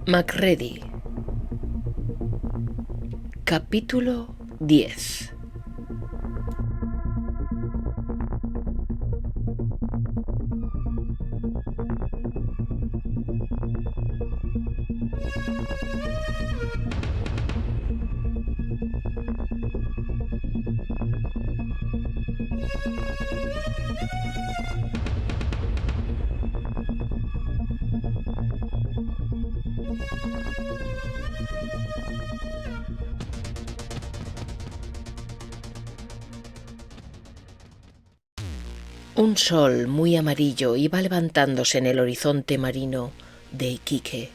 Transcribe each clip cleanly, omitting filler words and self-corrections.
Macready. Capítulo 10. Un sol muy amarillo iba levantándose en el horizonte marino de Iquique.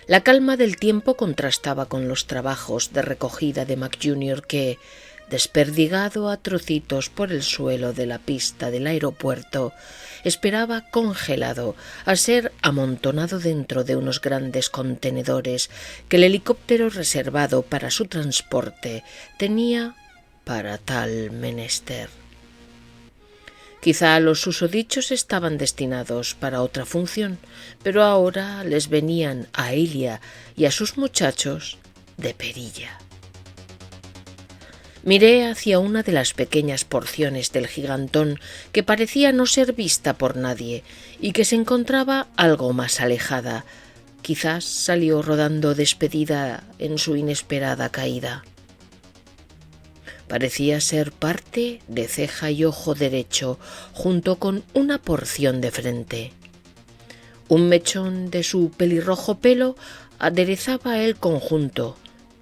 La calma del tiempo contrastaba con los trabajos de recogida de Mac Jr. que, desperdigado a trocitos por el suelo de la pista del aeropuerto, esperaba congelado a ser amontonado dentro de unos grandes contenedores que el helicóptero reservado para su transporte tenía para tal menester. Quizá los susodichos estaban destinados para otra función, pero ahora les venían a Ilia y a sus muchachos de perilla. Miré hacia una de las pequeñas porciones del gigantón que parecía no ser vista por nadie y que se encontraba algo más alejada. Quizás salió rodando despedida en su inesperada caída. Parecía ser parte de ceja y ojo derecho, junto con una porción de frente. Un mechón de su pelirrojo pelo aderezaba el conjunto,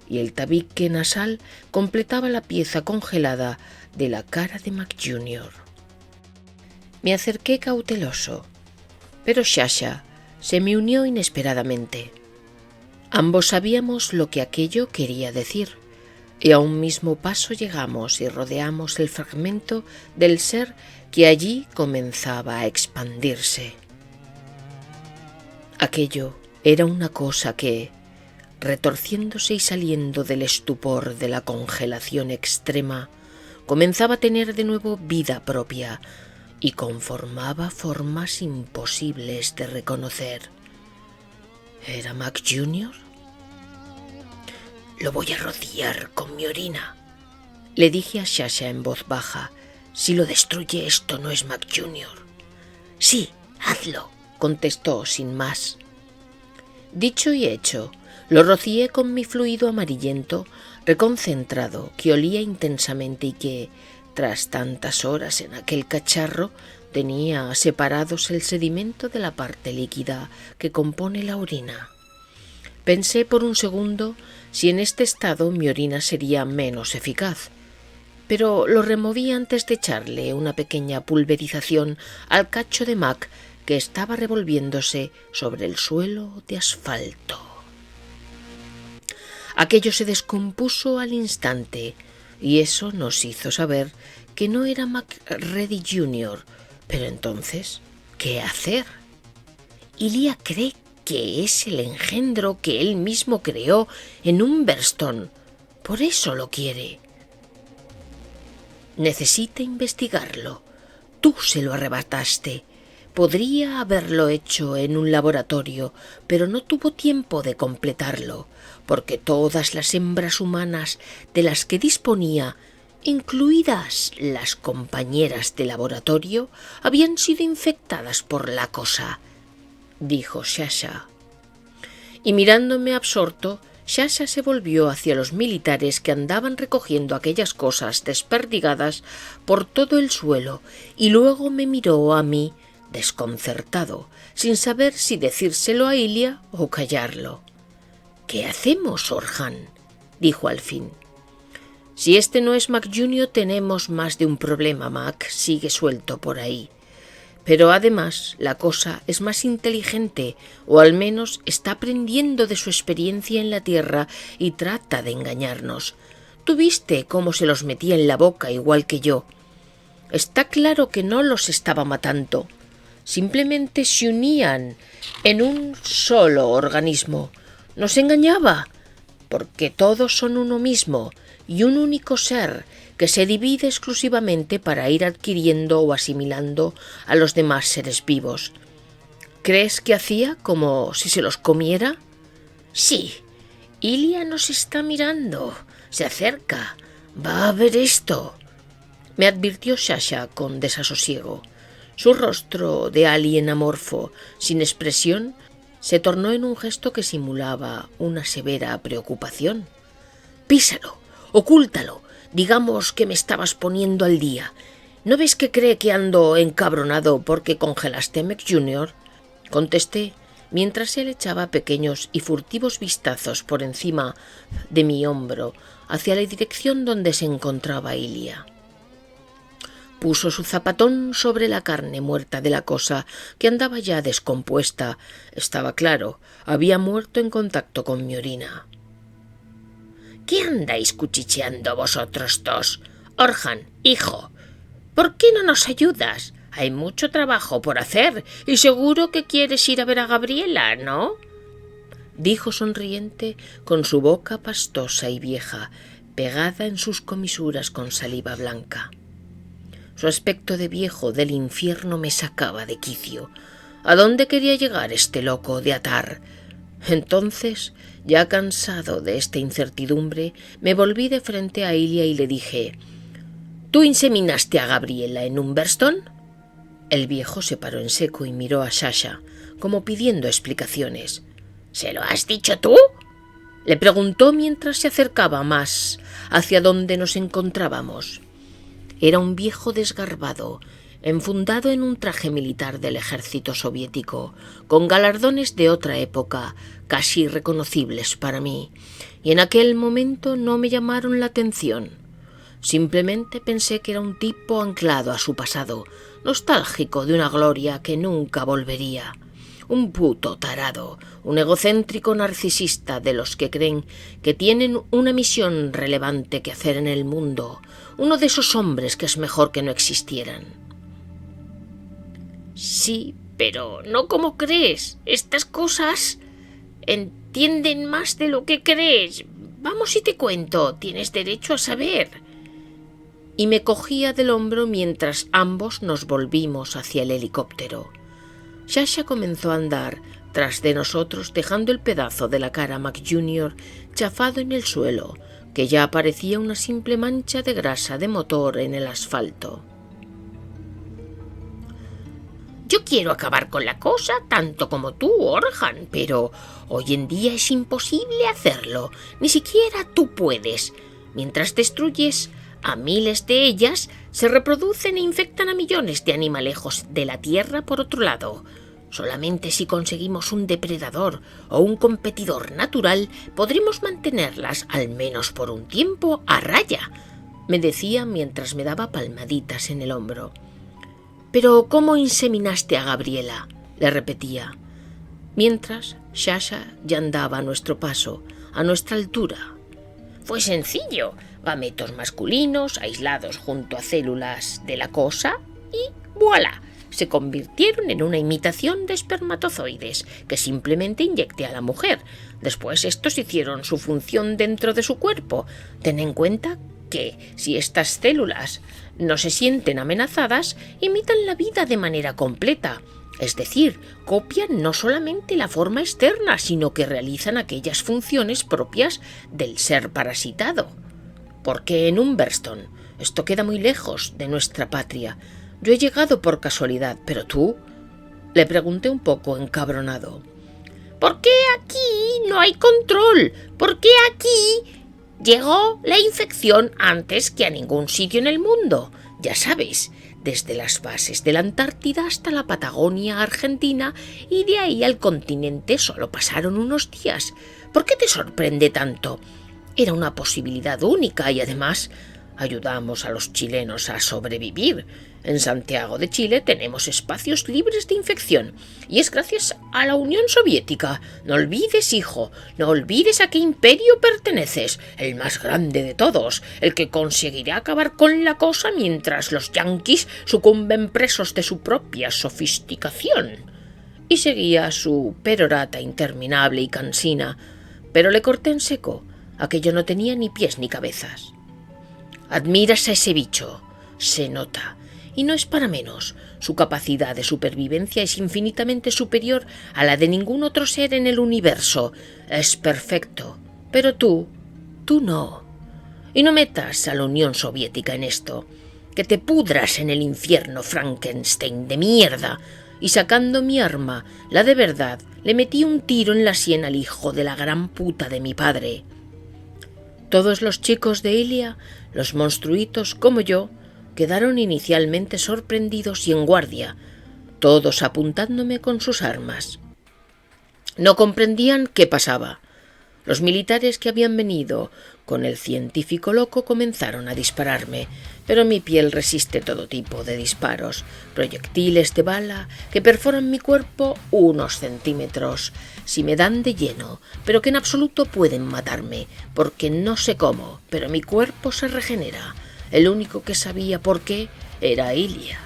y el tabique nasal completaba la pieza congelada de la cara de Mac Jr. Me acerqué cauteloso, pero Sasha se me unió inesperadamente. Ambos sabíamos lo que aquello quería decir. Y a un mismo paso llegamos y rodeamos el fragmento del ser que allí comenzaba a expandirse. Aquello era una cosa que, retorciéndose y saliendo del estupor de la congelación extrema, comenzaba a tener de nuevo vida propia y conformaba formas imposibles de reconocer. ¿Era Mac Jr.? «Lo voy a rociar con mi orina», le dije a Sasha en voz baja. «Si lo destruye esto no es Mac Jr.» «Sí, hazlo», contestó sin más. Dicho y hecho, lo rocié con mi fluido amarillento reconcentrado que olía intensamente y que, tras tantas horas en aquel cacharro, tenía separados el sedimento de la parte líquida que compone la orina. Pensé por un segundo si en este estado mi orina sería menos eficaz, pero lo removí antes de echarle una pequeña pulverización al cacho de Mac que estaba revolviéndose sobre el suelo de asfalto. Aquello se descompuso al instante y eso nos hizo saber que no era Macready Jr. Pero entonces, ¿qué hacer? Ilia cree que es el engendro que él mismo creó en Humberstone. Por eso lo quiere. Necesita investigarlo. Tú se lo arrebataste. Podría haberlo hecho en un laboratorio, pero no tuvo tiempo de completarlo, porque todas las hembras humanas de las que disponía, incluidas las compañeras de laboratorio, habían sido infectadas por la cosa, dijo Sasha. Y mirándome absorto, Sasha se volvió hacia los militares que andaban recogiendo aquellas cosas desperdigadas por todo el suelo y luego me miró a mí desconcertado, sin saber si decírselo a Ilia o callarlo. «¿Qué hacemos, Orhan?», dijo al fin. «Si este no es Mac Jr. tenemos más de un problema. Mac sigue suelto por ahí. Pero además la cosa es más inteligente, o al menos está aprendiendo de su experiencia en la Tierra y trata de engañarnos. Tú viste cómo se los metía en la boca igual que yo. Está claro que no los estaba matando. Simplemente se unían en un solo organismo. Nos engañaba, porque todos son uno mismo y un único ser que se divide exclusivamente para ir adquiriendo o asimilando a los demás seres vivos. ¿Crees que hacía como si se los comiera? Sí, Ilia nos está mirando, se acerca, va a ver esto, me advirtió Sasha con desasosiego. Su rostro de alien amorfo, sin expresión, se tornó en un gesto que simulaba una severa preocupación. Písalo, ocúltalo, digamos que me estabas poniendo al día. ¿No ves que cree que ando encabronado porque congelaste a McJunior? Contesté, mientras él echaba pequeños y furtivos vistazos por encima de mi hombro hacia la dirección donde se encontraba Ilia. Puso su zapatón sobre la carne muerta de la cosa, que andaba ya descompuesta. Estaba claro, había muerto en contacto con mi orina. ¿Qué andáis cuchicheando vosotros dos? Orhan, hijo, ¿por qué no nos ayudas? Hay mucho trabajo por hacer y seguro que quieres ir a ver a Gabriela, ¿no? Dijo sonriente, con su boca pastosa y vieja, pegada en sus comisuras con saliva blanca. Su aspecto de viejo del infierno me sacaba de quicio. ¿A dónde quería llegar este loco de Atar? Entonces, ya cansado de esta incertidumbre, me volví de frente a Ilia y le dije: ¿Tú inseminaste a Gabriela en Umberstone? El viejo se paró en seco y miró a Sasha, como pidiendo explicaciones. ¿Se lo has dicho tú? Le preguntó mientras se acercaba más hacia donde nos encontrábamos. Era un viejo desgarbado, enfundado en un traje militar del ejército soviético, con galardones de otra época, casi irreconocibles para mí, y en aquel momento no me llamaron la atención. Simplemente pensé que era un tipo anclado a su pasado, nostálgico de una gloria que nunca volvería. Un puto tarado, un egocéntrico narcisista de los que creen que tienen una misión relevante que hacer en el mundo, uno de esos hombres que es mejor que no existieran. Sí, pero no como crees. Estas cosas entienden más de lo que crees. Vamos y te cuento, tienes derecho a saber. Y me cogía del hombro mientras ambos nos volvimos hacia el helicóptero. Sasha comenzó a andar tras de nosotros, dejando el pedazo de la cara McJunior chafado en el suelo, que ya parecía una simple mancha de grasa de motor en el asfalto. Yo quiero acabar con la cosa tanto como tú, Orhan, pero hoy en día es imposible hacerlo. Ni siquiera tú puedes. Mientras destruyes a miles de ellas, se reproducen e infectan a millones de animalejos de la tierra por otro lado. Solamente si conseguimos un depredador o un competidor natural, podremos mantenerlas, al menos por un tiempo, a raya, me decía mientras me daba palmaditas en el hombro. «¿Pero cómo inseminaste a Gabriela?», le repetía, mientras Sasha ya andaba a nuestro paso, a nuestra altura. «Fue sencillo, gametos masculinos aislados junto a células de la cosa y ¡voilá!, se convirtieron en una imitación de espermatozoides que simplemente inyecté a la mujer. Después estos hicieron su función dentro de su cuerpo. Ten en cuenta que si estas células no se sienten amenazadas, imitan la vida de manera completa. Es decir, copian no solamente la forma externa, sino que realizan aquellas funciones propias del ser parasitado. ¿Por qué en Umberstone? Esto queda muy lejos de nuestra patria. Yo he llegado por casualidad, pero tú, le pregunté un poco encabronado. ¿Por qué aquí no hay control? ¿Por qué aquí llegó la infección antes que a ningún sitio en el mundo? Ya sabes, desde las bases de la Antártida hasta la Patagonia Argentina y de ahí al continente solo pasaron unos días. ¿Por qué te sorprende tanto? Era una posibilidad única y además ayudamos a los chilenos a sobrevivir. En Santiago de Chile tenemos espacios libres de infección y es gracias a la Unión Soviética. No olvides, hijo, no olvides a qué imperio perteneces, el más grande de todos, el que conseguirá acabar con la cosa mientras los yanquis sucumben presos de su propia sofisticación. Y seguía su perorata interminable y cansina, pero le corté en seco. Aquello no tenía ni pies ni cabezas. Admiras a ese bicho. Se nota. Y no es para menos. Su capacidad de supervivencia es infinitamente superior a la de ningún otro ser en el universo. Es perfecto. Pero tú no. Y no metas a la Unión Soviética en esto. Que te pudras en el infierno, Frankenstein de mierda. Y sacando mi arma, la de verdad, le metí un tiro en la sien al hijo de la gran puta de mi padre. Todos los chicos de Ilia, los monstruitos como yo, quedaron inicialmente sorprendidos y en guardia, todos apuntándome con sus armas. No comprendían qué pasaba. Los militares que habían venido con el científico loco comenzaron a dispararme, pero mi piel resiste todo tipo de disparos, proyectiles de bala que perforan mi cuerpo unos centímetros, si me dan de lleno, pero que en absoluto pueden matarme, porque no sé cómo, pero mi cuerpo se regenera. El único que sabía por qué era Ilia.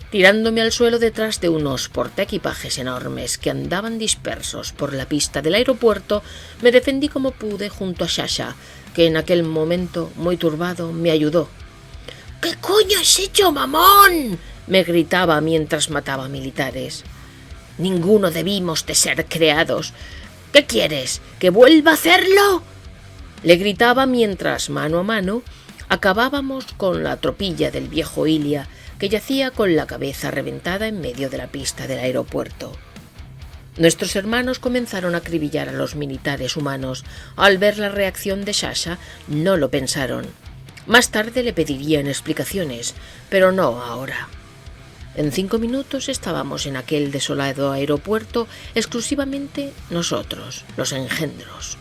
Tirándome al suelo detrás de unos portaequipajes enormes que andaban dispersos por la pista del aeropuerto, me defendí como pude junto a Sasha, que en aquel momento, muy turbado, me ayudó. «¿Qué coño has hecho, mamón?», me gritaba mientras mataba militares. «Ninguno debimos de ser creados. ¿Qué quieres? ¿Que vuelva a hacerlo?», le gritaba mientras, mano a mano, acabábamos con la tropilla del viejo Ilia, que yacía con la cabeza reventada en medio de la pista del aeropuerto. Nuestros hermanos comenzaron a acribillar a los militares humanos. Al ver la reacción de Sasha, no lo pensaron. Más tarde le pedirían explicaciones, pero no ahora. En 5 minutos estábamos en aquel desolado aeropuerto exclusivamente nosotros, los engendros.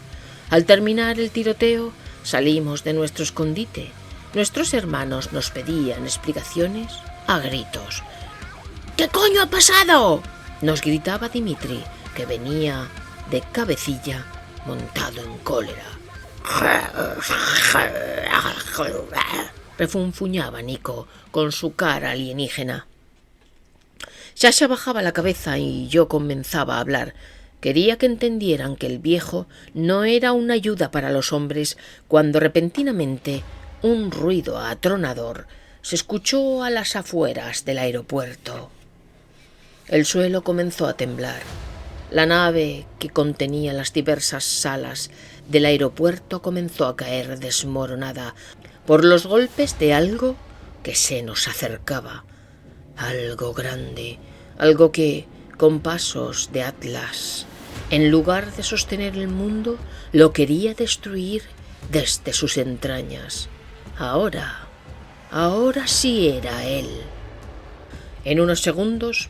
Al terminar el tiroteo, salimos de nuestro escondite. Nuestros hermanos nos pedían explicaciones a gritos. «¿Qué coño ha pasado?», nos gritaba Dimitri, que venía de cabecilla montado en cólera. Refunfuñaba Nico con su cara alienígena. Sasha bajaba la cabeza y yo comenzaba a hablar. Quería que entendieran que el viejo no era una ayuda para los hombres cuando repentinamente un ruido atronador se escuchó a las afueras del aeropuerto. El suelo comenzó a temblar. La nave que contenía las diversas salas del aeropuerto comenzó a caer desmoronada por los golpes de algo que se nos acercaba. Algo grande, algo que, con pasos de Atlas, en lugar de sostener el mundo, lo quería destruir desde sus entrañas. Ahora sí era él. En unos segundos,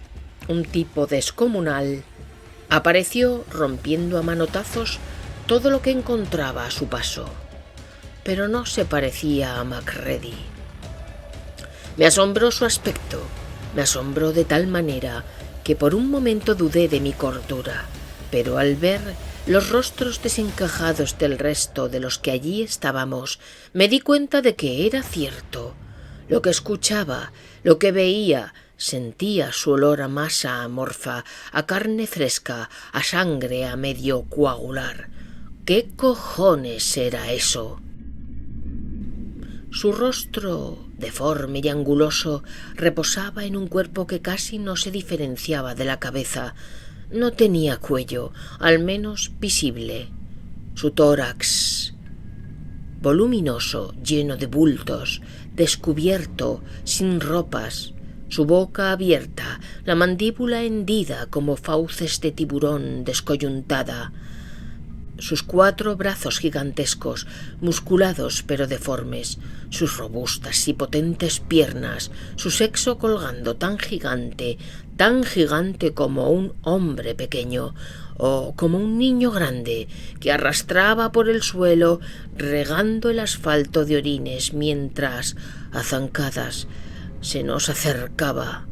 un tipo descomunal apareció rompiendo a manotazos todo lo que encontraba a su paso, pero no se parecía a MacReady. Me asombró su aspecto, me asombró de tal manera que por un momento dudé de mi cordura, pero al ver los rostros desencajados del resto de los que allí estábamos, me di cuenta de que era cierto. Lo que escuchaba, lo que veía, sentía su olor a masa amorfa, a carne fresca, a sangre a medio coagular. ¿Qué cojones era eso? Su rostro, deforme y anguloso, reposaba en un cuerpo que casi no se diferenciaba de la cabeza. No tenía cuello, al menos visible. Su tórax, voluminoso, lleno de bultos, descubierto, sin ropas, su boca abierta, la mandíbula hendida como fauces de tiburón descoyuntada, sus 4 brazos gigantescos, musculados pero deformes, sus robustas y potentes piernas, su sexo colgando tan gigante como un hombre pequeño o como un niño grande que arrastraba por el suelo regando el asfalto de orines mientras, a zancadas, se nos acercaba.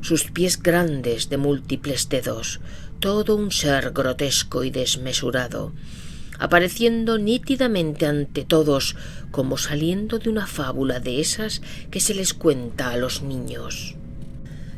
Sus pies grandes de múltiples dedos, todo un ser grotesco y desmesurado, apareciendo nítidamente ante todos como saliendo de una fábula de esas que se les cuenta a los niños.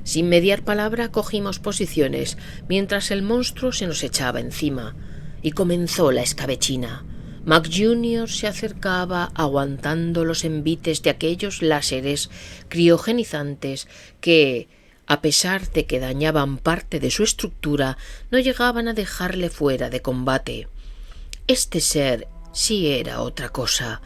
Sin mediar palabra cogimos posiciones mientras el monstruo se nos echaba encima y comenzó la escabechina. Mac Jr. se acercaba aguantando los envites de aquellos láseres criogenizantes que, a pesar de que dañaban parte de su estructura, no llegaban a dejarle fuera de combate. Este ser sí era otra cosa,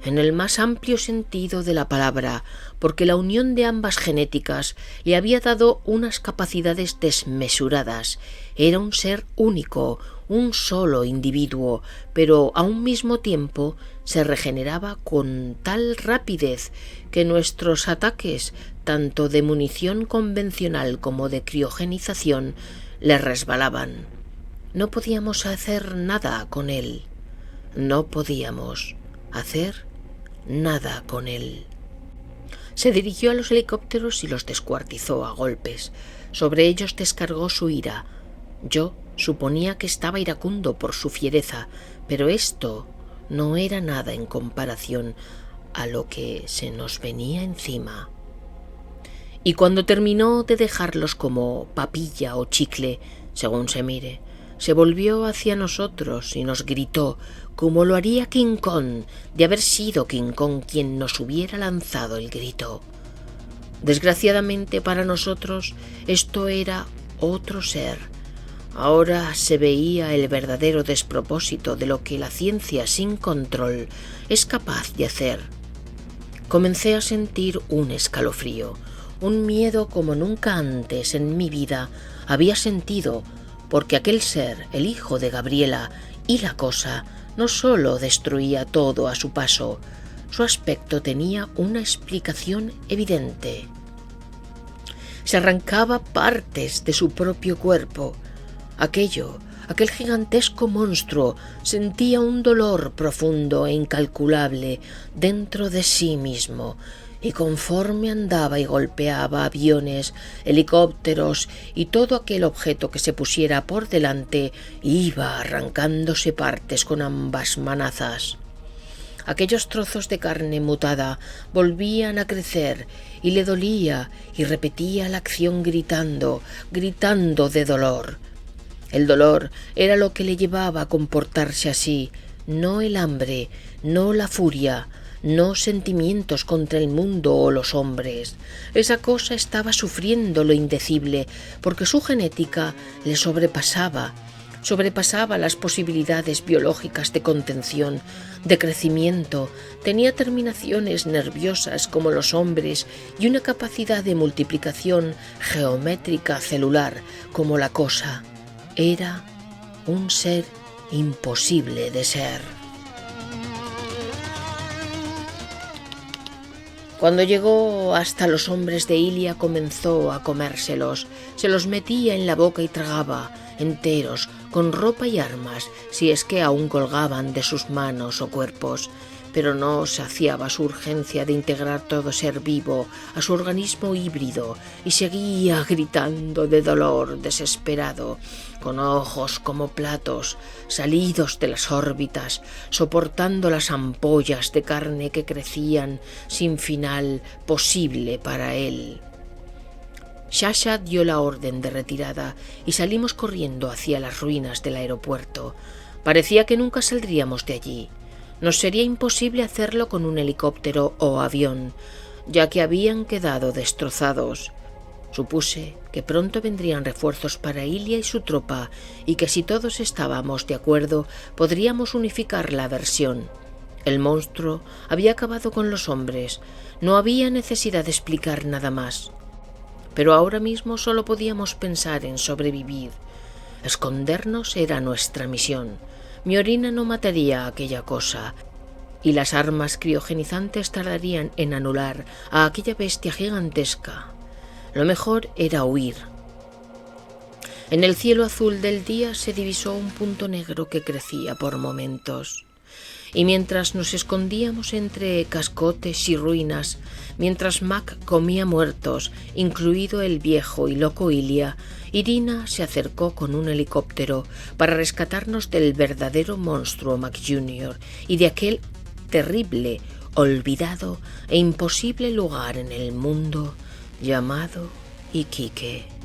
en el más amplio sentido de la palabra, porque la unión de ambas genéticas le había dado unas capacidades desmesuradas. Era un ser único, un solo individuo, pero a un mismo tiempo se regeneraba con tal rapidez que nuestros ataques, tanto de munición convencional como de criogenización, le resbalaban. No podíamos hacer nada con él. No podíamos hacer nada con él. Se dirigió a los helicópteros y los descuartizó a golpes. Sobre ellos descargó su ira. Yo suponía que estaba iracundo por su fiereza, pero esto no era nada en comparación a lo que se nos venía encima. Y cuando terminó de dejarlos como papilla o chicle, según se mire, se volvió hacia nosotros y nos gritó, como lo haría King Kong, de haber sido King Kong quien nos hubiera lanzado el grito. Desgraciadamente para nosotros esto era otro ser. Ahora se veía el verdadero despropósito de lo que la ciencia sin control es capaz de hacer. Comencé a sentir un escalofrío, un miedo como nunca antes en mi vida había sentido, porque aquel ser, el hijo de Gabriela, y la cosa, no sólo destruía todo a su paso, su aspecto tenía una explicación evidente. Se arrancaba partes de su propio cuerpo. Aquel gigantesco monstruo sentía un dolor profundo e incalculable dentro de sí mismo, y conforme andaba y golpeaba aviones, helicópteros y todo aquel objeto que se pusiera por delante, iba arrancándose partes con ambas manazas. Aquellos trozos de carne mutada volvían a crecer y le dolía y repetía la acción gritando de dolor. El dolor era lo que le llevaba a comportarse así, no el hambre, no la furia, no sentimientos contra el mundo o los hombres. Esa cosa estaba sufriendo lo indecible, porque su genética le sobrepasaba las posibilidades biológicas de contención, de crecimiento, tenía terminaciones nerviosas como los hombres y una capacidad de multiplicación geométrica celular como la cosa. Era un ser imposible de ser. Cuando llegó hasta los hombres de Ilia comenzó a comérselos, se los metía en la boca y tragaba, enteros, con ropa y armas, si es que aún colgaban de sus manos o cuerpos, pero no saciaba su urgencia de integrar todo ser vivo a su organismo híbrido y seguía gritando de dolor desesperado, con ojos como platos salidos de las órbitas, soportando las ampollas de carne que crecían sin final posible para él. Sasha dio la orden de retirada y salimos corriendo hacia las ruinas del aeropuerto. Parecía que nunca saldríamos de allí. Nos sería imposible hacerlo con un helicóptero o avión, ya que habían quedado destrozados. Supuse que pronto vendrían refuerzos para Ilia y su tropa, y que si todos estábamos de acuerdo podríamos unificar la versión. El monstruo había acabado con los hombres, no había necesidad de explicar nada más. Pero ahora mismo solo podíamos pensar en sobrevivir. Escondernos era nuestra misión. Mi orina no mataría a aquella cosa, y las armas criogenizantes tardarían en anular a aquella bestia gigantesca. Lo mejor era huir. En el cielo azul del día se divisó un punto negro que crecía por momentos. Y mientras nos escondíamos entre cascotes y ruinas, mientras Mac comía muertos, incluido el viejo y loco Ilia, Irina se acercó con un helicóptero para rescatarnos del verdadero monstruo Mac Jr. y de aquel terrible, olvidado e imposible lugar en el mundo llamado Iquique.